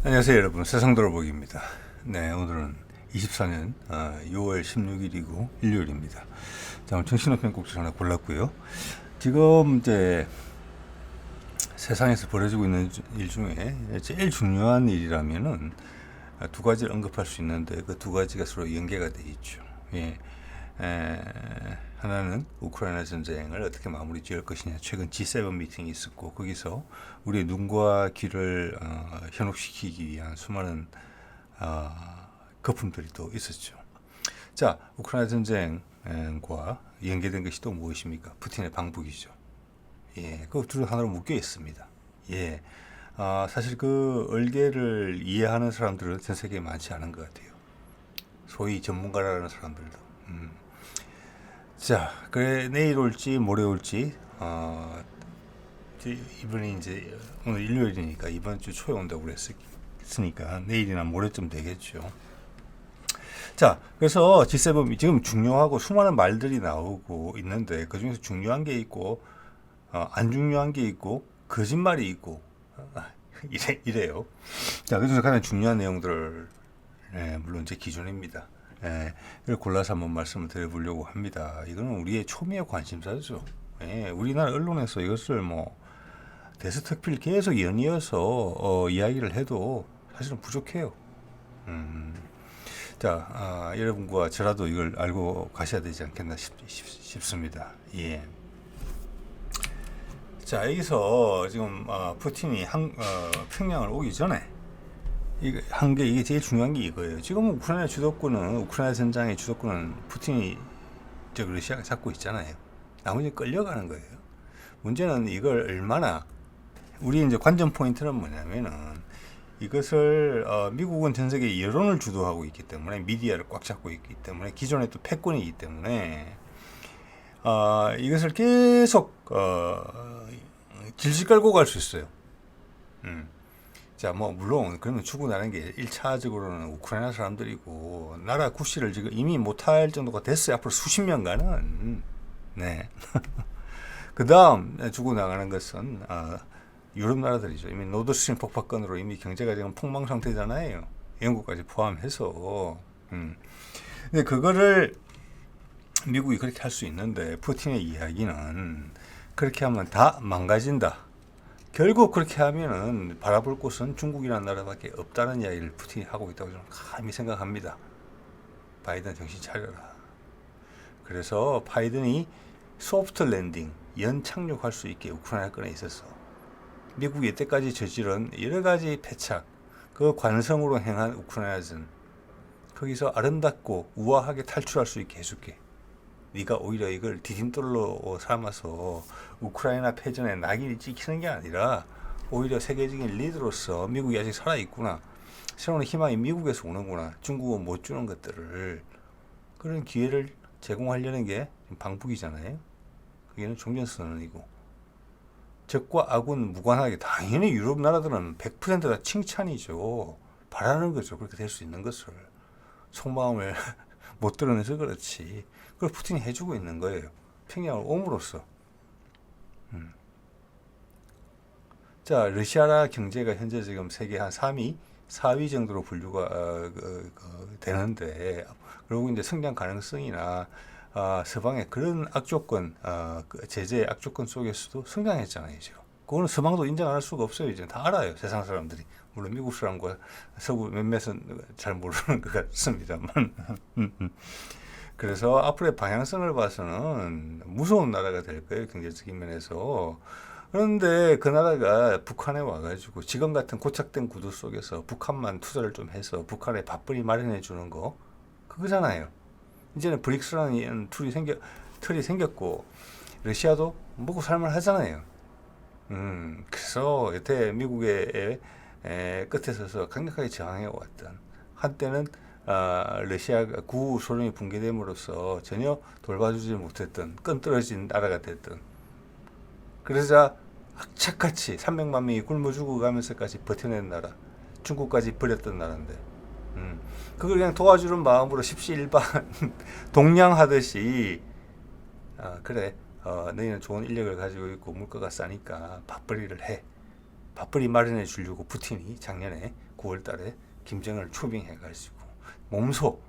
안녕하세요 여러분, 세상돌아보기입니다. 네, 오늘은 24년 6월 16일이고 일요일입니다. 자, 오늘 정신없는 꼭지 하나 골랐고요. 지금 이제 세상에서 벌어지고 있는 일 중에 제일 중요한 일이라면은 두 가지를 언급할 수 있는데, 그 두 가지가 서로 연계가 돼 있죠. 예. 하나는 우크라이나 전쟁을 어떻게 마무리 지을 것이냐. 최근 G7 미팅이 있었고, 거기서 우리의 눈과 귀를 현혹시키기 위한 수많은 거품들이 또 있었죠. 자, 우크라이나 전쟁과 연계된 것이 또 무엇입니까? 푸틴의 방북이죠. 예, 그 둘 하나로 묶여 있습니다. 예, 사실 그 얼개를 이해하는 사람들은 전 세계에 많지 않은 것 같아요. 소위 전문가라는 사람들도. 자, 그래 내일 올지 모레 올지 이번에 이제 오늘 일요일이니까 이번 주 초에 온다고 그랬으니까 내일이나 모레쯤 되겠죠. 자, 그래서 G7 지금 중요하고 수많은 말들이 나오고 있는데, 그 중에서 중요한 게 있고 안 중요한 게 있고 거짓말이 있고 이래요. 자, 그래서 가장 중요한 내용들을 물론 제 기준입니다. 이걸 골라서 한번 말씀을 드려보려고 합니다. 이거는 우리의 초미의 관심사죠. 우리나라 언론에서 이것을 뭐 대서특필 계속 연이어서 이야기를 해도 사실은 부족해요. 자, 여러분과 저라도 이걸 알고 가셔야 되지 않겠나 싶습니다. 예. 자, 여기서 지금 푸틴이 평양을 오기 전에 이게 제일 중요한 게 이거예요. 지금 우크라이나 전장의 주도권은 푸틴이 러시아가 잡고 있잖아요. 나머지 끌려가는 거예요. 문제는 이걸 얼마나, 우리 이제 관전 포인트는 뭐냐면은, 이것을 미국은 전 세계 여론을 주도하고 있기 때문에, 미디어를 꽉 잡고 있기 때문에, 기존에 또 패권이기 때문에 이것을 계속 질질 끌고 갈 수 있어요. 자, 뭐 물론 그러면 죽어나는 게 1차적으로는 우크라이나 사람들이고, 나라 구실을 지금 이미 못할 정도가 됐어요. 앞으로 수십 년간은. 네. 그 다음 죽어나가는 것은 유럽 나라들이죠. 이미 노드스트림 폭파건으로 이미 경제가 지금 폭망 상태잖아요. 영국까지 포함해서. 근데 그거를 미국이 그렇게 할 수 있는데, 푸틴의 이야기는 그렇게 하면 다 망가진다. 결국 그렇게 하면은 바라볼 곳은 중국이라는 나라밖에 없다는 이야기를 푸틴이 하고 있다고 저는 감히 생각합니다. 바이든 정신 차려라. 그래서 바이든이 소프트 랜딩, 연착륙할 수 있게 우크라이나 건에 있어서 미국이 이때까지 저지른 여러 가지 패착, 그 관성으로 행한 우크라이나전, 거기서 아름답고 우아하게 탈출할 수 있게 해줄게. 네가 오히려 이걸 디딤돌로 삼아서 우크라이나 패전에 낙인이 찍히는 게 아니라, 오히려 세계적인 리더로서 미국이 아직 살아있구나, 새로운 희망이 미국에서 오는구나, 중국은 못 주는 것들을, 그런 기회를 제공하려는 게 방북이잖아요. 그게는 종전선언이고, 적과 악은 무관하게, 당연히 유럽 나라들은 100%다 칭찬이죠. 바라는 거죠. 그렇게 될 수 있는 것을. 속마음을 못 드러내서 그렇지. 그걸 푸틴이 해주고 있는 거예요. 평양을 옴으로써. 자, 러시아 경제가 현재 지금 세계 한 3위, 4위 정도로 분류가 되는데, 그리고 이제 성장 가능성이나 서방의 그런 악조건, 제재의 악조건 속에서도 성장했잖아요, 지금. 그거는 서방도 인정 안 할 수가 없어요. 이제 다 알아요, 세상 사람들이. 물론 미국 사람과 서구 몇몇은 잘 모르는 것 같습니다만. 그래서 앞으로의 방향성을 봐서는 무서운 나라가 될 거예요, 경제적인 면에서. 그런데 그 나라가 북한에 와가지고 지금 같은 고착된 구도 속에서 북한만 투자를 좀 해서 북한에 밥벌이 마련해 주는 거, 그거잖아요. 이제는 브릭스라는 틀이 생겼고, 러시아도 먹고 살만 하잖아요. 그래서 여태 미국의 끝에 서서 강력하게 저항해 왔던, 한때는 러시아가 구소련이 붕괴됨으로써 전혀 돌봐주지 못했던 끈 떨어진 나라가 됐던, 그러자 악착같이 300만 명이 굶어 죽어가면서까지 버텨낸 나라, 중국까지 버렸던 나라인데, 그걸 그냥 도와주는 마음으로 십시일반 동냥하듯이, 그래, 너희는 좋은 인력을 가지고 있고 물가가 싸니까 밥벌이를 해. 밥벌이 마련해 주려고 푸틴이 작년에 9월달에 김정은을 초빙해가지고 몸소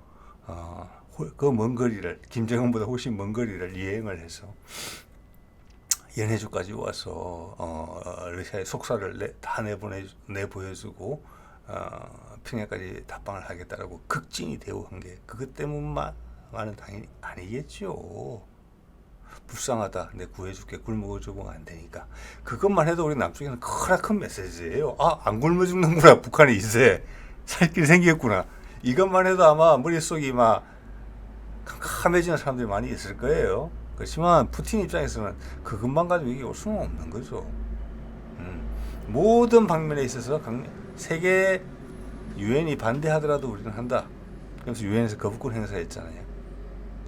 그 먼 거리를 김정은보다 훨씬 먼 거리를 이행을 해서 연해주까지 와서 러시아의 속살을 다 내보여주고 평양까지 답방을 하겠다라고 극진히 대우한 게 그것 때문만은 당연히 아니겠죠. 불쌍하다. 내 구해줄게. 굶어 죽으면 안 되니까. 그것만 해도 우리 남쪽에는 크나큰 메시지예요. 안 굶어 죽는구나. 북한이 이제 살 길이 생겼구나. 이것만 해도 아마 머릿속이 막 캄캄해지는 사람들이 많이 있을 거예요. 그렇지만 푸틴 입장에서는 그것만 가지고 이게 올 수는 없는 거죠. 모든 방면에 있어서 세계 유엔이 반대하더라도 우리는 한다. 그래서 유엔에서 거부권 행사했잖아요.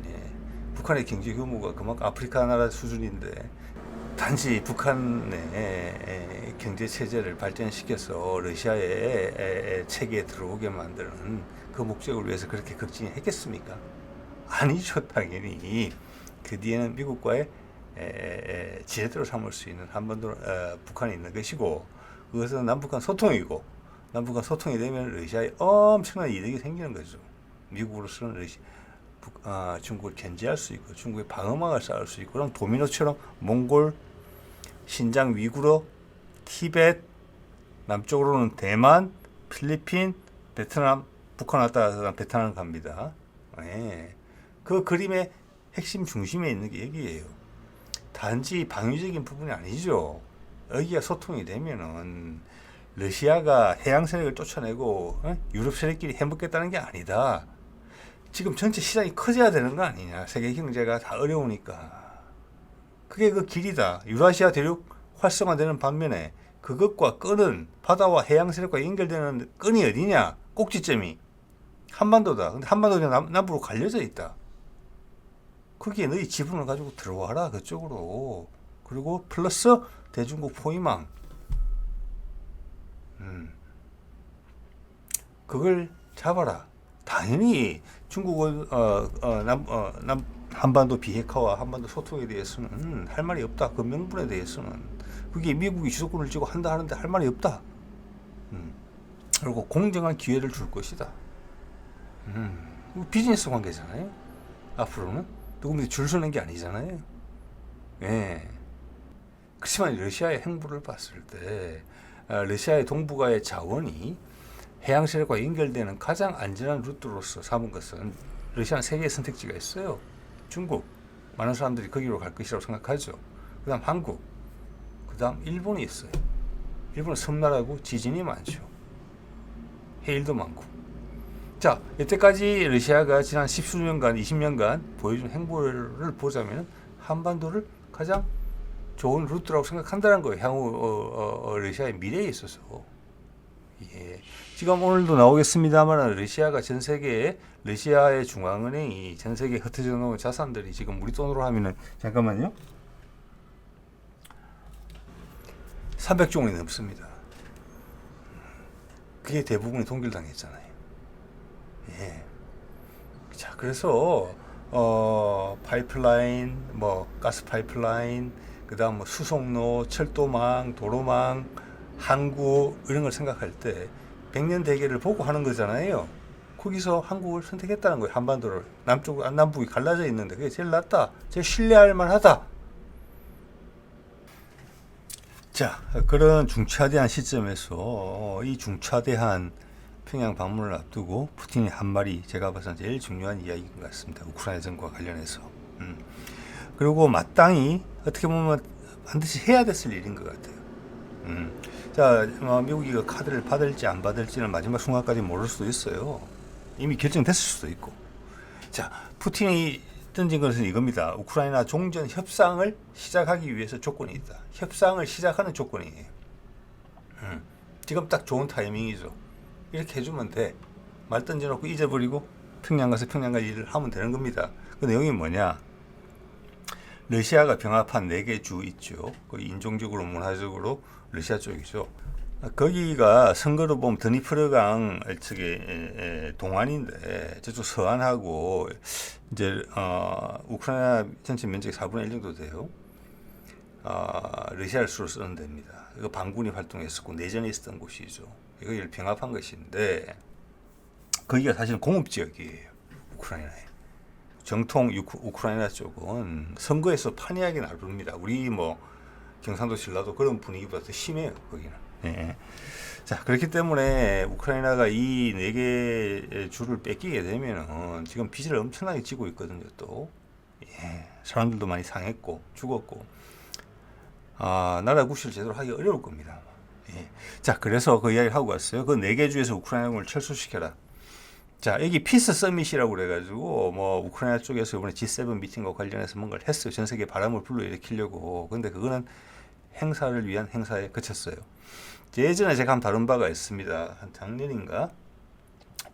예. 북한의 경제 규모가 그만큼 아프리카 나라 수준인데 단지 북한의 경제 체제를 발전시켜서 러시아의 체계에 들어오게 만드는 그 목적을 위해서 그렇게 극진히 했겠습니까? 아니죠, 당연히. 그 뒤에는 미국과의 지렛대로 삼을 수 있는 한반도 북한이 있는 것이고 그것은 남북한 소통이고 남북한 소통이 되면 러시아에 엄청난 이득이 생기는 거죠. 미국으로서는 중국을 견제할 수 있고 중국의 방어막을 쌓을 수 있고 그럼 도미노처럼 몽골, 신장 위구르, 티벳, 남쪽으로는 대만, 필리핀, 베트남, 북한 왔다 베트남 갑니다. 네. 그 그림의 핵심 중심에 있는 게 여기예요. 단지 방위적인 부분이 아니죠. 여기가 소통이 되면은 러시아가 해양 세력을 쫓아내고 유럽 세력끼리 해먹겠다는 게 아니다. 지금 전체 시장이 커져야 되는 거 아니냐. 세계 경제가 다 어려우니까. 그게 그 길이다. 유라시아 대륙 활성화되는 반면에 그것과 끈은 바다와 해양 세력과 연결되는 끈이 어디냐. 꼭지점이 한반도다. 근데 한반도가 남부로 갈려져 있다. 거기에 너희 지분을 가지고 들어와라. 그쪽으로. 그리고 플러스 대중국 포위망. 그걸 잡아라. 당연히 중국은 한반도 비핵화와 한반도 소통에 대해서는 할 말이 없다. 그 명분에 대해서는 그게 미국이 주도권을 쥐고 한다 하는데 할 말이 없다. 그리고 공정한 기회를 줄 것이다. 비즈니스 관계잖아요. 앞으로는 누구한테 줄 서는 게 아니잖아요. 예. 그렇지만 러시아의 행보를 봤을 때 러시아의 동북아의 자원이 해양 세력과 연결되는 가장 안전한 루트로서 삼은 것은 러시아는 세 개의 선택지가 있어요. 중국, 많은 사람들이 거기로 갈 것이라고 생각하죠. 그 다음 한국, 그 다음 일본이 있어요. 일본은 섬나라고 지진이 많죠. 해일도 많고. 자, 여태까지 러시아가 지난 10수년간, 20년간 보여준 행보를 보자면 한반도를 가장 좋은 루트라고 생각한다는 거예요. 향후 러시아의 미래에 있어서. 예. 지금 오늘도 나오겠습니다만 러시아가 전 세계에 러시아의 중앙은행이 전 세계에 흩어져 놓은 자산들이 지금 우리 돈으로 하면은 잠깐만요. 300조 원이 넘습니다. 그게 대부분이 동결당했잖아요. 예. 자, 그래서 파이프라인, 가스 파이프라인, 그다음 수송로, 철도망, 도로망, 항구 이런 걸 생각할 때 100년 대계를 보고 하는 거잖아요. 거기서 한국을 선택했다는 거예요. 한반도를. 남북이 갈라져 있는데 그게 제일 낫다. 제일 신뢰할 만하다. 자, 그런 중차대한 시점에서 이 중차대한 평양 방문을 앞두고 푸틴이 한 말이 제가 봐서는 제일 중요한 이야기인 것 같습니다. 우크라이나 전과 관련해서. 그리고 마땅히 어떻게 보면 반드시 해야 됐을 일인 것 같아요. 자, 미국이 그 카드를 받을지 안 받을지는 마지막 순간까지 모를 수도 있어요. 이미 결정됐을 수도 있고. 자, 푸틴이 던진 것은 이겁니다. 우크라이나 종전 협상을 시작하기 위해서 조건이 있다. 협상을 시작하는 조건이에요. 지금 딱 좋은 타이밍이죠. 이렇게 해주면 돼. 말 던져놓고 잊어버리고 평양 가서 일을 하면 되는 겁니다. 그 내용이 뭐냐? 러시아가 병합한 4개 주 있죠. 인종적으로 문화적으로 러시아 쪽이죠. 거기가 선거로 보면 드니프르강 쪽에 동안인데 저쪽 서안하고 이제 우크라이나 전체 면적이 4분의 1 정도 돼요. 러시아를 수로 쓰는 데입니다. 이거 반군이 활동했었고 내전이 있었던 곳이죠. 이걸 병합한 것인데 거기가 사실은 공업지역이에요. 우크라이나에. 정통 우크라이나 쪽은 선거에서 판이하게 나눕니다. 우리 뭐 경상도 전라도 그런 분위기보다 더 심해요. 거기는. 예. 자, 그렇기 때문에 우크라이나가 이 네 개의 주를 뺏기게 되면은 지금 빚을 엄청나게 지고 있거든요. 또 사람들도 많이 상했고 죽었고 나라 구실을 제대로 하기 어려울 겁니다. 자, 그래서 그 이야기를 하고 갔어요. 그 네 개 주에서 우크라이나군을 철수시켜라. 자, 여기 피스 서밋이라고 그래가지고 뭐 우크라이나 쪽에서 이번에 G7 미팅과 관련해서 뭔가를 했어요. 전 세계 바람을 불러일으키려고. 근데 그거는 행사를 위한 행사에 그쳤어요. 예전에 제가 한번 다룬 바가 있습니다. 한 작년인가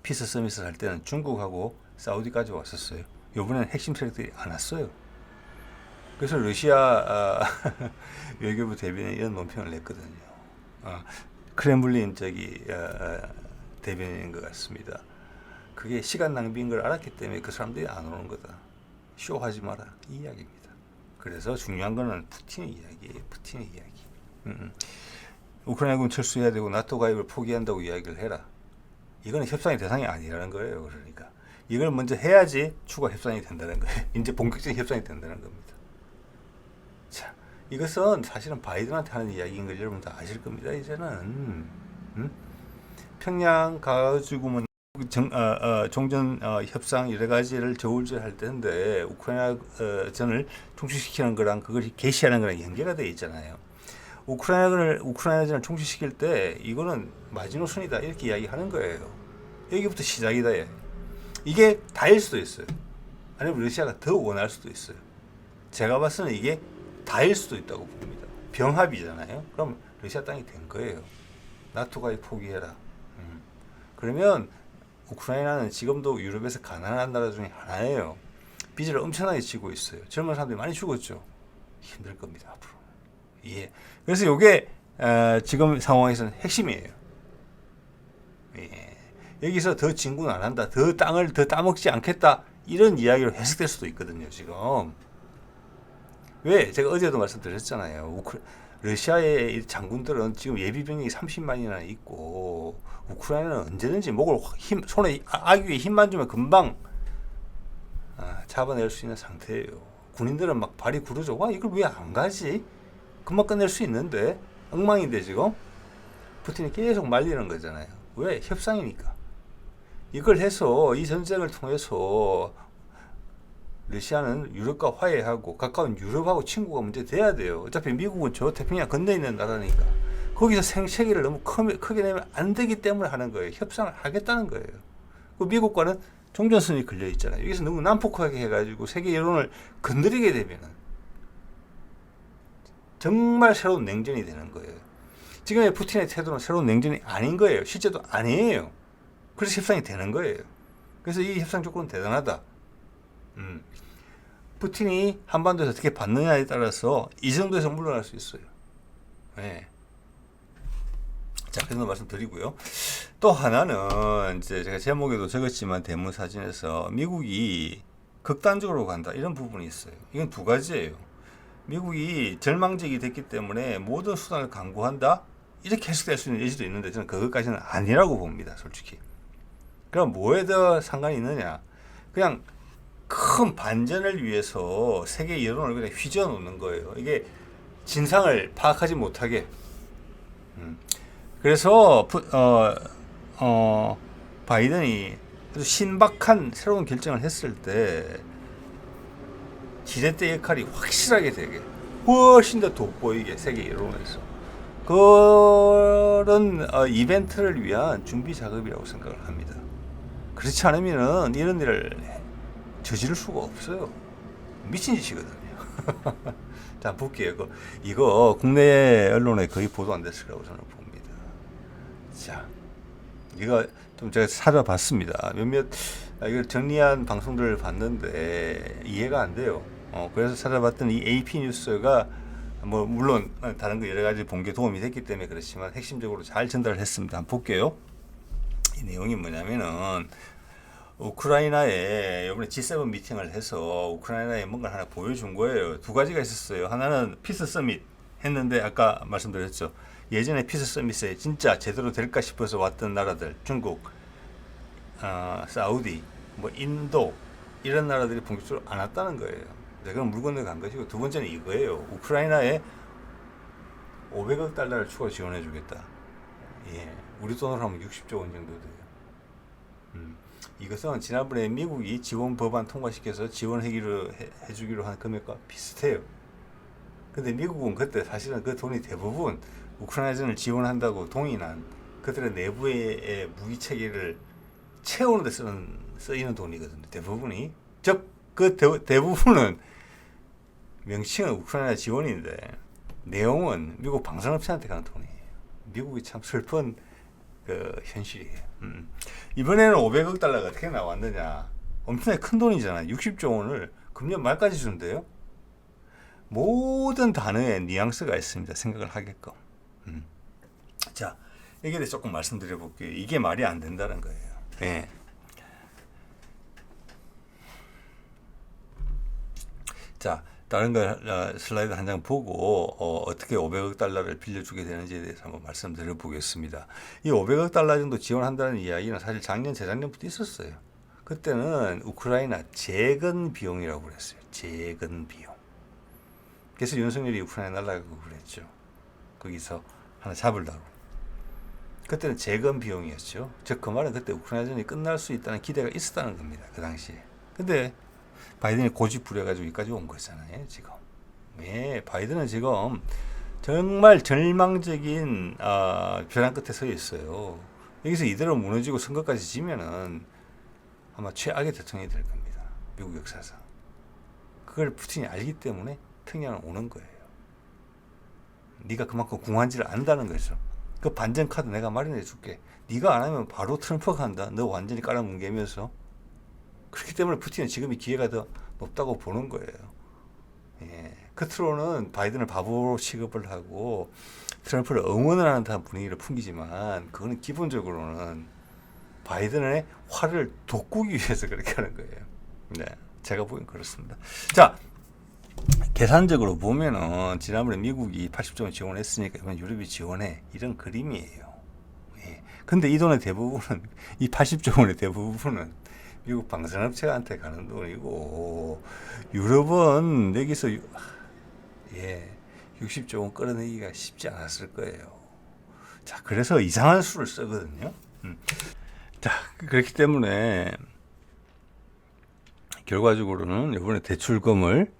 피스 서밋을 할 때는 중국하고 사우디까지 왔었어요. 이번에는 핵심 세력들이 안 왔어요. 그래서 러시아 외교부 대변인이 이런 논평을 냈거든요. 크렘블린 대변인인 것 같습니다. 그게 시간 낭비인 걸 알았기 때문에 그 사람들이 안 오는 거다. 쇼하지 마라. 이 이야기입니다. 그래서 중요한 거는 푸틴의 이야기예요. 푸틴의 이야기. 우크라이나군 철수해야 되고 나토 가입을 포기한다고 이야기를 해라. 이거는 협상의 대상이 아니라는 거예요. 그러니까 이걸 먼저 해야지 추가 협상이 된다는 거예요. 이제 본격적인 협상이 된다는 겁니다. 자, 이것은 사실은 바이든한테 하는 이야기인 걸 여러분 다 아실 겁니다. 이제는 평양 가지고 뭐 종전 협상 여러 가지를 저울질할 텐데 우크라이나 전을 총수시키는 거랑 그걸 개시하는 거랑 연계가 되어 있잖아요. 우크라이나전을 총수시킬 때 이거는 마지노선이다 이렇게 이야기하는 거예요. 여기부터 시작이다. 이게 다일 수도 있어요. 아니면 러시아가 더 원할 수도 있어요. 제가 봤을 때는 이게 다일 수도 있다고 봅니다. 병합이잖아요. 그럼 러시아 땅이 된 거예요. 나토가 포기해라. 그러면 우크라이나는 지금도 유럽에서 가난한 나라 중에 하나예요. 빚을 엄청나게 지고 있어요. 젊은 사람들이 많이 죽었죠. 힘들 겁니다. 앞으로. 예. 그래서 이게 지금 상황에서는 핵심이에요. 예. 여기서 더 진군 안 한다. 더 땅을 더 따먹지 않겠다. 이런 이야기로 해석될 수도 있거든요. 지금. 왜? 제가 어제도 말씀드렸잖아요. 러시아의 장군들은 지금 예비병력이 30만이나 있고 우크라이나는 언제든지 목을 손에 아귀에 힘만 주면 금방 잡아낼 수 있는 상태예요. 군인들은 막 발이 구르죠. 와, 이걸 왜 안 가지? 금방 끝낼 수 있는데 엉망인데 지금 푸틴이 계속 말리는 거잖아요. 왜? 협상이니까. 이걸 해서 이 전쟁을 통해서 러시아는 유럽과 화해하고 가까운 유럽하고 친구가 문제 돼야 돼요. 어차피 미국은 저 태평양 건너에 있는 나라니까. 거기서 생채기를 너무 크게 내면 안 되기 때문에 하는 거예요. 협상을 하겠다는 거예요. 그 미국과는 종전선이 걸려 있잖아요. 여기서 너무 난폭하게 해가지고 세계 여론을 건드리게 되면은 정말 새로운 냉전이 되는 거예요. 지금의 푸틴의 태도는 새로운 냉전이 아닌 거예요. 실제도 아니에요. 그래서 협상이 되는 거예요. 그래서 이 협상 조건은 대단하다. 푸틴이 한반도에서 어떻게 받느냐에 따라서 이 정도에서 물러날 수 있어요. 네. 자, 그런 말씀드리고요. 또 하나는 이제 제가 제목에도 적었지만 대문 사진에서 미국이 극단적으로 간다 이런 부분이 있어요. 이건 두 가지예요. 미국이 절망적이 됐기 때문에 모든 수단을 강구한다 이렇게 해석될 수 있는 예시도 있는데 저는 그것까지는 아니라고 봅니다. 솔직히. 그럼 뭐에 더 상관이 있느냐? 그냥 큰 반전을 위해서 세계 여론을 그냥 휘저어 놓는 거예요. 이게 진상을 파악하지 못하게. 그래서 바이든이 아주 신박한 새로운 결정을 했을 때 지렛대 역할이 확실하게 되게 훨씬 더 돋보이게 세계 여론에서 그런 이벤트를 위한 준비 작업이라고 생각을 합니다. 그렇지 않으면은 이런 일을 저지를 수가 없어요. 미친 짓이거든요. 자, 볼게요. 이거 국내 언론에 거의 보도 안 됐을 거라고 저는 봅니다. 자, 이거 좀 제가 찾아봤습니다. 몇몇 이걸 정리한 방송들을 봤는데 이해가 안 돼요. 그래서 찾아봤더니 이 AP 뉴스가 뭐 물론 다른 거 여러 가지 본 게 도움이 됐기 때문에 그렇지만 핵심적으로 잘 전달을 했습니다. 한번 볼게요. 이 내용이 뭐냐면은 우크라이나에 이번에 G7 미팅을 해서 우크라이나에 뭔가 하나 보여준 거예요. 두 가지가 있었어요. 하나는 피스 서밋 했는데 아까 말씀드렸죠. 예전에 피스 서밋에 진짜 제대로 될까 싶어서 왔던 나라들, 중국, 사우디, 뭐 인도 이런 나라들이 본격적으로 안 왔다는 거예요. 그럼 물 건너간 것이고, 두 번째는 이거예요. 우크라이나에 500억 달러를 추가 지원해 주겠다. 예, 우리 돈으로 하면 60조 원 정도 돼요. 이것은 지난번에 미국이 지원 법안 통과시켜서 지원하기로 해주기로 한 금액과 비슷해요. 근데 미국은 그때 사실은 그 돈이 대부분 우크라이나전을 지원한다고 동의난 그들의 내부의 무기 체계를 채우는 데 쓰이는 돈이거든요. 대부분이. 즉, 그 대부분은 명칭은 우크라이나 지원인데 내용은 미국 방산업체한테 가는 돈이에요. 미국이 참 슬픈 그 현실이에요. 이번에는 500억 달러가 어떻게 나왔느냐. 엄청나게 큰 돈이잖아요. 60조 원을 금년 말까지 준대요. 모든 단어에 뉘앙스가 있습니다. 생각을 하게끔. 자, 여기에 대해서 조금 말씀드려 볼게요. 이게 말이 안 된다는 거예요. 네. 자, 다른 거 슬라이드 한 장 보고 어떻게 500억 달러를 빌려주게 되는지에 대해서 한번 말씀드려 보겠습니다. 이 500억 달러 정도 지원한다는 이야기는 사실 작년, 재작년부터 있었어요. 그때는 우크라이나 재건 비용이라고 그랬어요. 재건 비용. 그래서 윤석열이 우크라이나 날아가고 그랬죠. 거기서 하나 잡으려고. 그때는 재건 비용이었죠. 즉 그 말은 그때 우크라이나전이 끝날 수 있다는 기대가 있었다는 겁니다. 그 당시에. 근데 바이든이 고집 부려가지고 여기까지 온 거잖아요. 지금. 예, 바이든은 지금 정말 절망적인 벼랑 끝에 서 있어요. 여기서 이대로 무너지고 선거까지 지면은 아마 최악의 대통령이 될 겁니다. 미국 역사상. 그걸 푸틴이 알기 때문에 평양을 오는 거예요. 네가 그만큼 궁한지를 안다는 거죠. 그 반전 카드 내가 마련해 줄게. 네가 안 하면 바로 트럼프가 한다. 너 완전히 깔아뭉개면서. 그렇기 때문에 푸틴은 지금이 기회가 더 높다고 보는 거예요. 예. 끝으로는 바이든을 바보로 취급을 하고 트럼프를 응원을 하는 듯한 분위기를 풍기지만 그거는 기본적으로는 바이든의 화를 돋구기 위해서 그렇게 하는 거예요. 네, 제가 보기엔 그렇습니다. 자, 계산적으로 보면은 지난번에 미국이 80조 원 지원했으니까 이번 유럽이 지원해 이런 그림이에요. 예. 근데 이 돈의 대부분은 이 80조 원의 대부분은 미국 방산업체한테 가는 돈이고 유럽은 여기서 60조 원 끌어내기가 쉽지 않았을 거예요. 자, 그래서 이상한 수를 쓰거든요. 자, 그렇기 때문에 결과적으로는 이번에 대출금을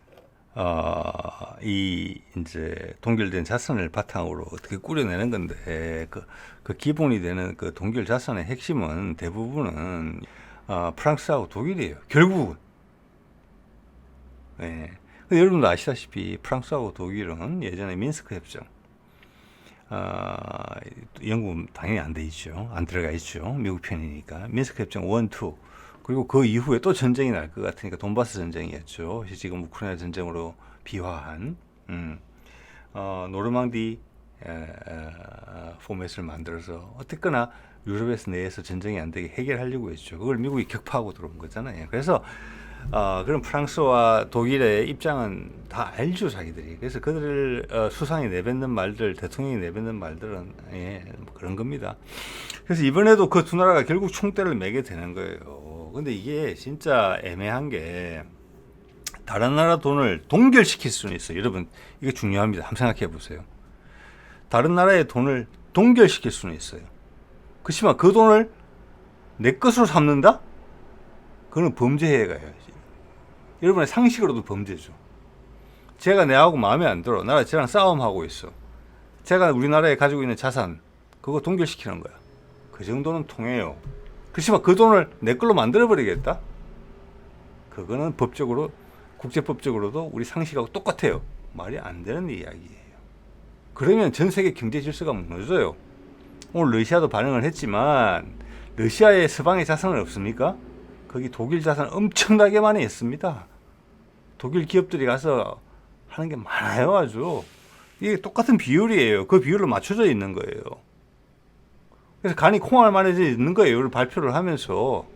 이 이제 동결된 자산을 바탕으로 어떻게 꾸려내는 건데 그 기본이 되는 그 동결 자산의 핵심은 대부분은 프랑스하고 독일이에요. 결국은. 네. 근데 여러분도 아시다시피 프랑스하고 독일은 예전에 민스크 협정, 영국은 당연히 안 돼 있죠. 안 들어가 있죠. 미국 편이니까. 민스크 협정 1, 2. 그리고 그 이후에 또 전쟁이 날 것 같으니까 돈바스 전쟁이었죠. 지금 우크라이나 전쟁으로 비화한 노르망디 포맷을 만들어서 어쨌거나 유럽에서 내에서 전쟁이 안 되게 해결하려고 했죠. 그걸 미국이 격파하고 들어온 거잖아요. 그래서 그런 프랑스와 독일의 입장은 다 알죠, 자기들이. 그래서 그들 수상이 내뱉는 말들, 대통령이 내뱉는 말들은 뭐 그런 겁니다. 그래서 이번에도 그 두 나라가 결국 총대를 매게 되는 거예요. 근데 이게 진짜 애매한 게 다른 나라 돈을 동결시킬 수는 있어요. 여러분, 이게 중요합니다. 한번 생각해 보세요. 다른 나라의 돈을 동결시킬 수는 있어요. 그렇지만 그 돈을 내 것으로 삼는다? 그거는 범죄에 가야지. 여러분의 상식으로도 범죄죠. 제가 내하고 마음에 안 들어. 나라 쟤랑 싸움하고 있어. 제가 우리나라에 가지고 있는 자산 그거 동결시키는 거야. 그 정도는 통해요. 그렇지만 그 돈을 내 걸로 만들어버리겠다? 그거는 법적으로, 국제법적으로도 우리 상식하고 똑같아요. 말이 안 되는 이야기예요. 그러면 전 세계 경제 질서가 무너져요. 오늘 러시아도 반응을 했지만 러시아의 서방의 자산은 없습니까? 거기 독일 자산 엄청나게 많이 했습니다. 독일 기업들이 가서 하는 게 많아요, 아주. 이게 똑같은 비율이에요. 그 비율로 맞춰져 있는 거예요. 그래서 간이 콩알만해져 있는 거예요. 이걸 발표를 하면서.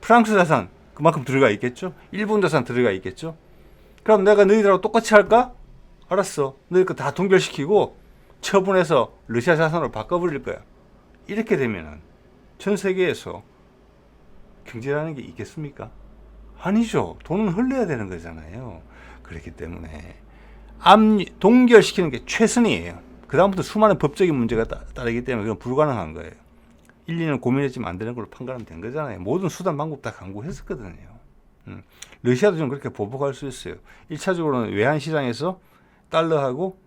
프랑스 자산 그만큼 들어가 있겠죠. 일본 자산 들어가 있겠죠. 그럼 내가 너희들하고 똑같이 할까? 알았어. 너희 거 다 동결시키고 처분해서 러시아 자산으로 바꿔버릴 거야. 이렇게 되면은 전 세계에서 경제라는 게 있겠습니까? 아니죠. 돈은 흘려야 되는 거잖아요. 그렇기 때문에 동결시키는 게 최선이에요. 그 다음부터 수많은 법적인 문제가 따르기 때문에 그건 불가능한 거예요. 1, 2년 고민했지만 안 되는 걸로 판가름 된 거잖아요. 모든 수단 방법 다 강구했었거든요. 러시아도 좀 그렇게 보복할 수 있어요. 1차적으로는 외환시장에서 달러하고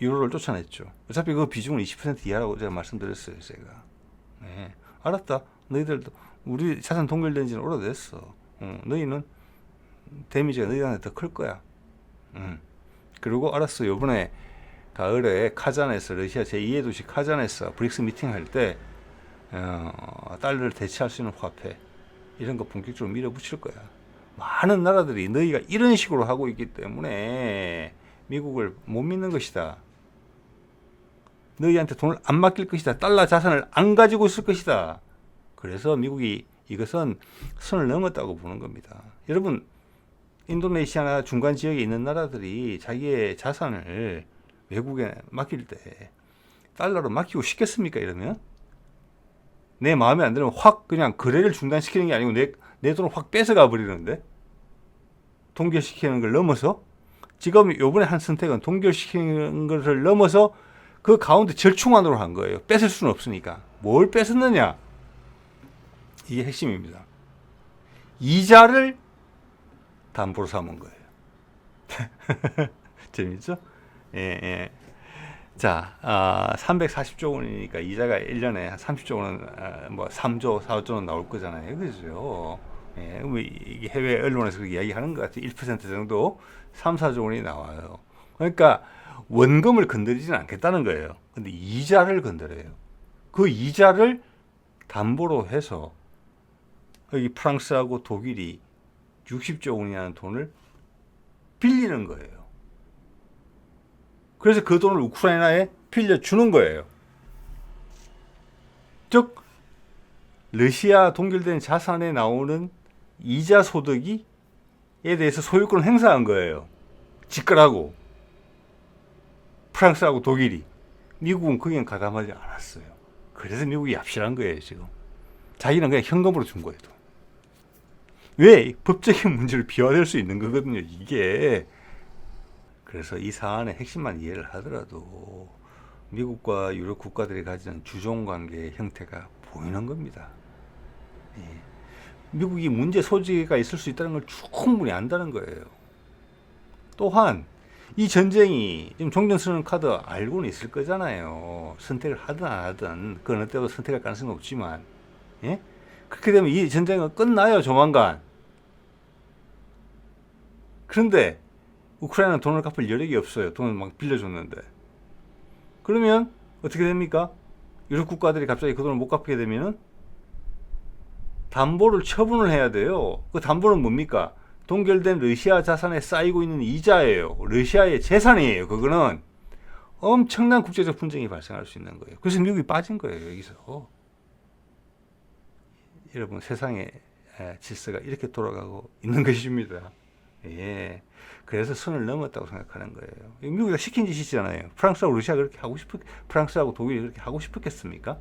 유로를 쫓아냈죠. 어차피 그 비중은 20% 이하라고 제가 말씀드렸어요. 제가. 네. 알았다. 너희들도 우리 자산 동결된 지는 오래됐어. 너희는 데미지가 너희한테 더 클 거야. 그리고 알았어. 요번에 가을에 카잔에서 러시아 제2의 도시 카잔에서 브릭스 미팅 할 때 달러를 대체할 수 있는 화폐 이런 거 본격적으로 밀어붙일 거야. 많은 나라들이 너희가 이런 식으로 하고 있기 때문에 미국을 못 믿는 것이다. 너희한테 돈을 안 맡길 것이다. 달러 자산을 안 가지고 있을 것이다. 그래서 미국이 이것은 선을 넘었다고 보는 겁니다. 여러분, 인도네시아나 중간 지역에 있는 나라들이 자기의 자산을 외국에 맡길 때 달러로 맡기고 싶겠습니까? 이러면 내 마음에 안 들면 확 그냥 거래를 중단시키는 게 아니고 내 돈을 확 뺏어가 버리는데 동결시키는 걸 넘어서 지금 요번에 한 선택은 동결시키는 것을 넘어서 그 가운데 절충안으로 한 거예요. 뺏을 수는 없으니까. 뭘 뺏었느냐? 이게 핵심입니다. 이자를 담보로 삼은 거예요. 재밌죠? 예, 예. 자, 340조 원이니까 이자가 1년에 30조 원, 뭐 3조, 4조 원 나올 거잖아요. 그죠? 예, 이게 해외 언론에서 그렇게 이야기하는 것 같아요. 1% 정도 3, 4조 원이 나와요. 그러니까 원금을 건드리지는 않겠다는 거예요. 근데 이자를 건드려요. 그 이자를 담보로 해서 여기 프랑스하고 독일이 60조 원이라는 돈을 빌리는 거예요. 그래서 그 돈을 우크라이나에 빌려주는 거예요. 즉 러시아 동결된 자산에 나오는 이자 소득에 대해서 소유권을 행사한 거예요. 지끌하고 프랑스하고 독일이. 미국은 거기엔 가담하지 않았어요. 그래서 미국이 얍실한 거예요. 지금 자기는 그냥 현금으로 준 거예요. 왜? 법적인 문제를 비화될 수 있는 거거든요. 이게. 그래서 이 사안의 핵심만 이해를 하더라도 미국과 유럽 국가들이 가지는 주종관계의 형태가 보이는 겁니다. 예. 미국이 문제 소지가 있을 수 있다는 걸 충분히 안다는 거예요. 또한 이 전쟁이 지금 종전 쓰는 카드 알고는 있을 거잖아요. 선택을 하든 안 하든 그 어느 때도 선택할 가능성은 없지만, 예? 그렇게 되면 이 전쟁은 끝나요. 조만간. 그런데 우크라이나는 돈을 갚을 여력이 없어요. 돈을 막 빌려줬는데. 그러면 어떻게 됩니까? 유럽 국가들이 갑자기 그 돈을 못 갚게 되면은 담보를 처분을 해야 돼요. 그 담보는 뭡니까? 동결된 러시아 자산에 쌓이고 있는 이자예요. 러시아의 재산이에요. 그거는 엄청난 국제적 분쟁이 발생할 수 있는 거예요. 그래서 미국이 빠진 거예요. 여기서. 여러분, 세상의 질서가 이렇게 돌아가고 있는 것입니다. 예. 그래서 선을 넘었다고 생각하는 거예요. 미국이 시킨 짓이잖아요. 프랑스하고 러시아가 그렇게 하고 프랑스하고 독일이 그렇게 하고 싶었겠습니까?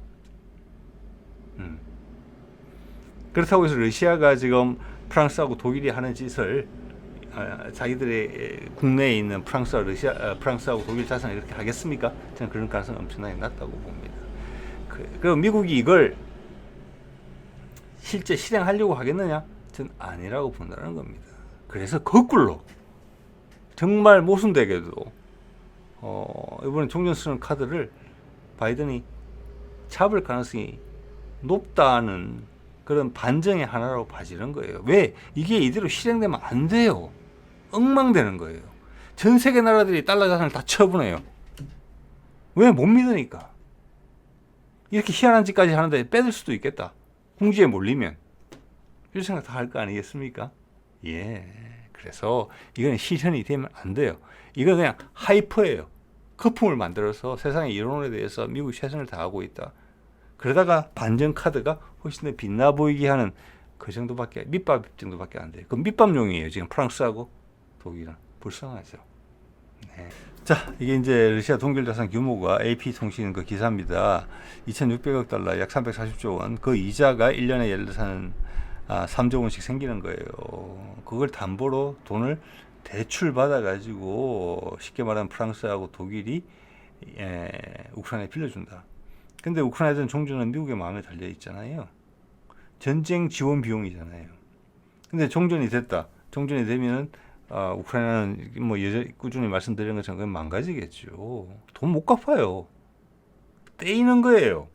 그렇다고 해서 러시아가 지금 프랑스하고 독일이 하는 짓을 자기들의 국내에 있는 프랑스하고 독일 자산을 이렇게 하겠습니까? 저는 그런 가능성이 엄청나게 낮다고 봅니다. 그럼 미국이 이걸 실제 실행하려고 하겠느냐? 저는 아니라고 본다는 겁니다. 그래서 거꾸로 정말 모순되게도 이번에 종전 쓰는 카드를 바이든이 잡을 가능성이 높다는 그런 반정의 하나라고 봐지는 거예요. 왜? 이게 이대로 실행되면 안 돼요. 엉망되는 거예요. 전 세계 나라들이 달러 자산을 다 처분해요. 왜? 못 믿으니까. 이렇게 희한한 짓까지 하는데 뺏을 수도 있겠다. 궁지에 몰리면. 이런 생각 다 할 거 아니겠습니까? 예. 그래서 이거는 실현이 되면 안 돼요. 이건 그냥 하이퍼예요. 거품을 만들어서 세상의 이론에 대해서 미국이 최선을 다하고 있다. 그러다가 반전 카드가 훨씬 더 빛나 보이게 하는 그 정도밖에, 밑밥 정도밖에 안 돼요. 그 밑밥용이에요. 지금 프랑스하고 독일은. 불쌍하죠. 네. 자, 이게 이제 러시아 동결자산 규모가 AP통신 그 기사입니다. 2,600억 달러, 약 340조 원. 그 이자가 1년에 예를 들어서 한 3조 원씩 생기는 거예요. 그걸 담보로 돈을 대출 받아가지고 쉽게 말하면 프랑스하고 독일이 우크라이나에 빌려준다. 근데 우크라이나 종전은 미국의 마음에 달려 있잖아요. 전쟁 지원 비용이잖아요. 근데 종전이 됐다. 종전이 되면은 우크라이나는 뭐 꾸준히 말씀드린 것처럼 그냥 망가지겠죠. 돈 못 갚아요. 떼이는 거예요.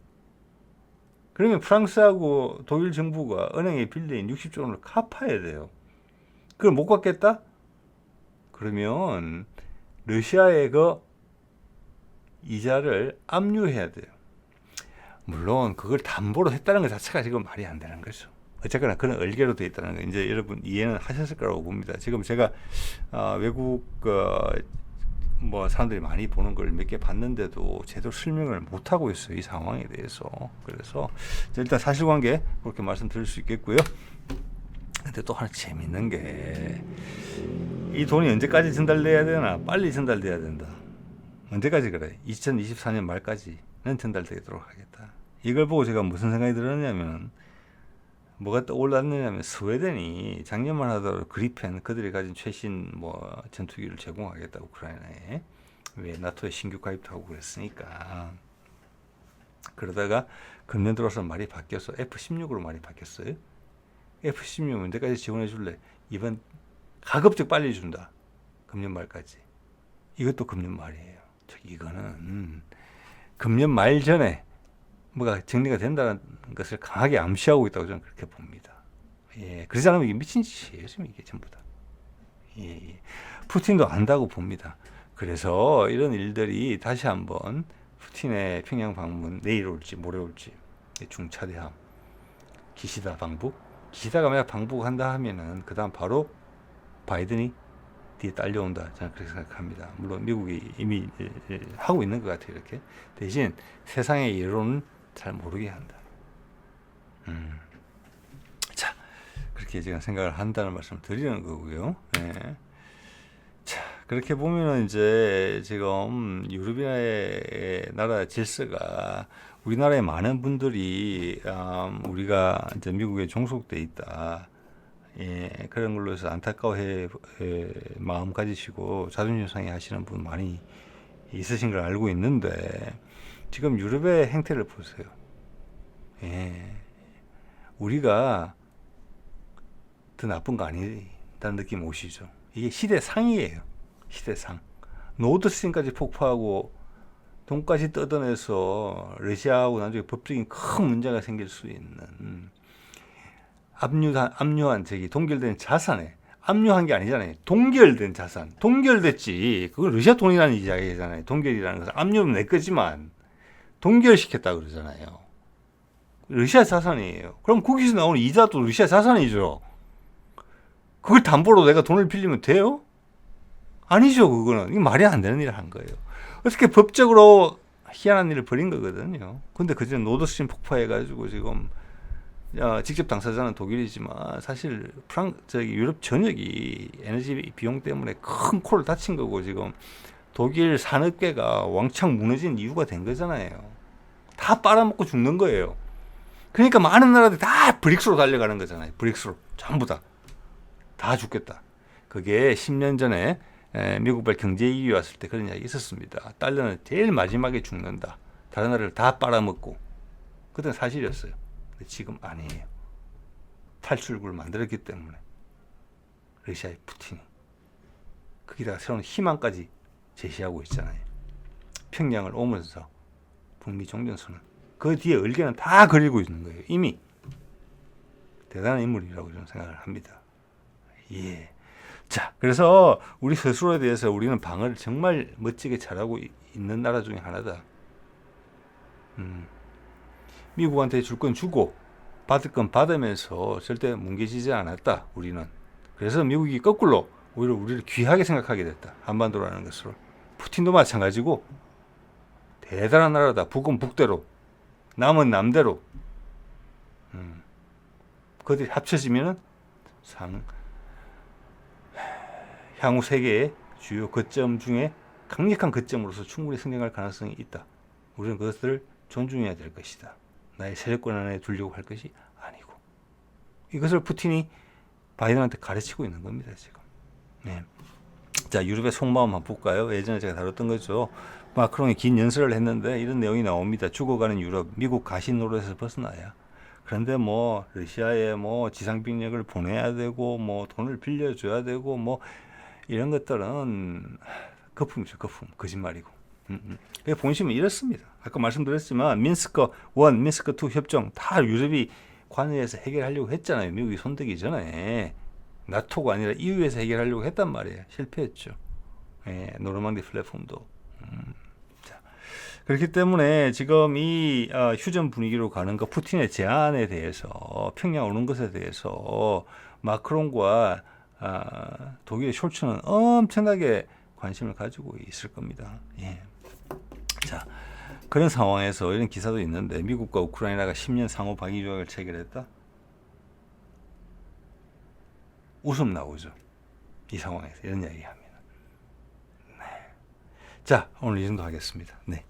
그러면 프랑스하고 독일 정부가 은행에 빌린 60조 원을 갚아야 돼요. 그걸 못 갚겠다? 그러면 러시아의 그 이자를 압류해야 돼요. 물론 그걸 담보로 했다는 것 자체가 지금 말이 안 되는 거죠. 어쨌거나 그런 얼개로 되어 있다는 거 이제 여러분 이해는 하셨을 거라고 봅니다. 지금 제가 외국 뭐 사람들이 많이 보는 걸 몇 개 봤는데도 제대로 설명을 못 하고 있어요. 이 상황에 대해서. 그래서 일단 사실관계 그렇게 말씀드릴 수 있겠고요. 근데 또 하나 재밌는 게 이 돈이 언제까지 전달돼야 되나? 빨리 전달돼야 된다. 언제까지 그래? 2024년 말까지는 전달되도록 하겠다. 이걸 보고 제가 무슨 생각이 들었냐면 뭐가 떠올랐느냐면 스웨덴이 작년만 하더라도 그리펜 그들이 가진 최신 뭐 전투기를 제공하겠다 우크라이나에. 왜 나토에 신규 가입도 하고 그랬으니까. 그러다가 금년 들어서 말이 바뀌어서 F-16으로 말이 바뀌었어요. F-16 언제까지 지원해 줄래? 이번 가급적 빨리 준다. 금년 말까지. 이것도 금년 말이에요. 이거는 금년 말 전에 뭐가 정리가 된다는 것을 강하게 암시하고 있다고 저는 그렇게 봅니다. 예, 그러지 않으면 이게 미친 짓이에요. 지금 이게 전부 다. 예. 푸틴도 안다고 봅니다. 그래서 이런 일들이 다시 한번 푸틴의 평양 방문 내일 올지 모레 올지 중차대함 기시다 방북 기시다가 만약 방북한다 하면은 그 다음 바로 바이든이 뒤에 딸려온다. 저는 그렇게 생각합니다. 물론 미국이 이미 하고 있는 것 같아요. 이렇게 대신 세상의 여론은 잘 모르게 한다. 자, 그렇게 제가 생각을 한다는 말씀을 드리는 거고요. 네. 자, 그렇게 보면은 이제 지금 유럽의 나라 질서가 우리나라의 많은 분들이 우리가 이제 미국에 종속돼 있다. 예, 그런 걸로 해서 안타까워해 마음 가지시고 자존심 상해 하시는 분 많이 있으신 걸 알고 있는데 지금 유럽의 행태를 보세요. 예, 우리가 더 나쁜 거 아니다는 느낌 오시죠? 이게 시대상이에요. 시대상. 노드스트림까지 폭파하고 돈까지 뜯어내서 러시아하고 나중에 법적인 큰 문제가 생길 수 있는 압류한 동결된 자산에 압류한 게 아니잖아요. 동결된 자산. 동결됐지. 그건 러시아 돈이라는 이야기잖아요. 동결이라는 것은 압류는 내 거지만 동결시켰다 그러잖아요. 러시아 자산이에요. 그럼 거기서 나오는 이자도 러시아 자산이죠. 그걸 담보로 내가 돈을 빌리면 돼요? 아니죠. 그거는. 이게 말이 안 되는 일을 한 거예요. 어떻게 법적으로 희한한 일을 벌인 거거든요. 근데 그전에 노드스트림 폭파해가지고 지금 직접 당사자는 독일이지만 사실 유럽 전역이 에너지 비용 때문에 큰 코를 다친 거고 지금 독일 산업계가 왕창 무너진 이유가 된 거잖아요. 다 빨아먹고 죽는 거예요. 그러니까 많은 나라들이 다 브릭스로 달려가는 거잖아요. 브릭스로 전부 다 죽겠다. 그게 10년 전에 미국발 경제 위기 왔을 때 그런 이야기 있었습니다. 달러는 제일 마지막에 죽는다. 다른 나라를 다 빨아먹고. 그때는 사실이었어요. 근데 지금 아니에요. 탈출구를 만들었기 때문에 러시아의 푸틴이 거기다가 새로운 희망까지 제시하고 있잖아요. 평양을 오면서 북미 종전선언 그 뒤에 얼개는 다 그리고 있는 거예요. 이미 대단한 인물이라고 저는 생각을 합니다. 예. 자, 그래서 우리 스스로에 대해서 우리는 방어를 정말 멋지게 잘하고 있는 나라 중에 하나다. 미국한테 줄 건 주고 받을 건 받으면서 절대 뭉개지지 않았다. 우리는. 그래서 미국이 거꾸로 오히려 우리를 귀하게 생각하게 됐다. 한반도라는 것으로. 푸틴도 마찬가지고 대단한 나라다. 북은 북대로 남은 남대로. 그들이 합쳐지면은 향후 세계의 주요 거점 중에 강력한 거점으로서 충분히 성장할 가능성이 있다. 우리는 그것들을 존중해야 될 것이다. 나의 세력권 안에 두려고 할 것이 아니고. 이것을 푸틴이 바이든한테 가르치고 있는 겁니다, 지금. 네. 자, 유럽의 속마음 한번 볼까요? 예전에 제가 다뤘던 거죠. 마크롱이 긴 연설을 했는데 이런 내용이 나옵니다. 죽어가는 유럽, 미국 가신 노릇에서 벗어나야. 그런데 뭐 러시아에 뭐 지상병력을 보내야 되고 뭐 돈을 빌려줘야 되고 뭐 이런 것들은 거품이죠, 거품. 거짓말이고. 본심은 이렇습니다. 아까 말씀드렸지만 민스크 1, 민스크 2 협정 다 유럽이 관여해서 해결하려고 했잖아요. 미국이 손대기 전에. 나토가 아니라 EU에서 해결하려고 했단 말이에요. 실패했죠. 예, 노르망디 플랫폼도. 자, 그렇기 때문에 지금 이 휴전 분위기로 가는 거, 푸틴의 제안에 대해서, 평양 오는 것에 대해서 마크롱과 독일의 숄츠는 엄청나게 관심을 가지고 있을 겁니다. 예. 자, 그런 상황에서 이런 기사도 있는데 미국과 우크라이나가 10년 상호 방위 조약을 체결했다. 웃음 나오죠. 이 상황에서 이런 이야기 합니다. 네. 자, 오늘 이 정도 하겠습니다. 네.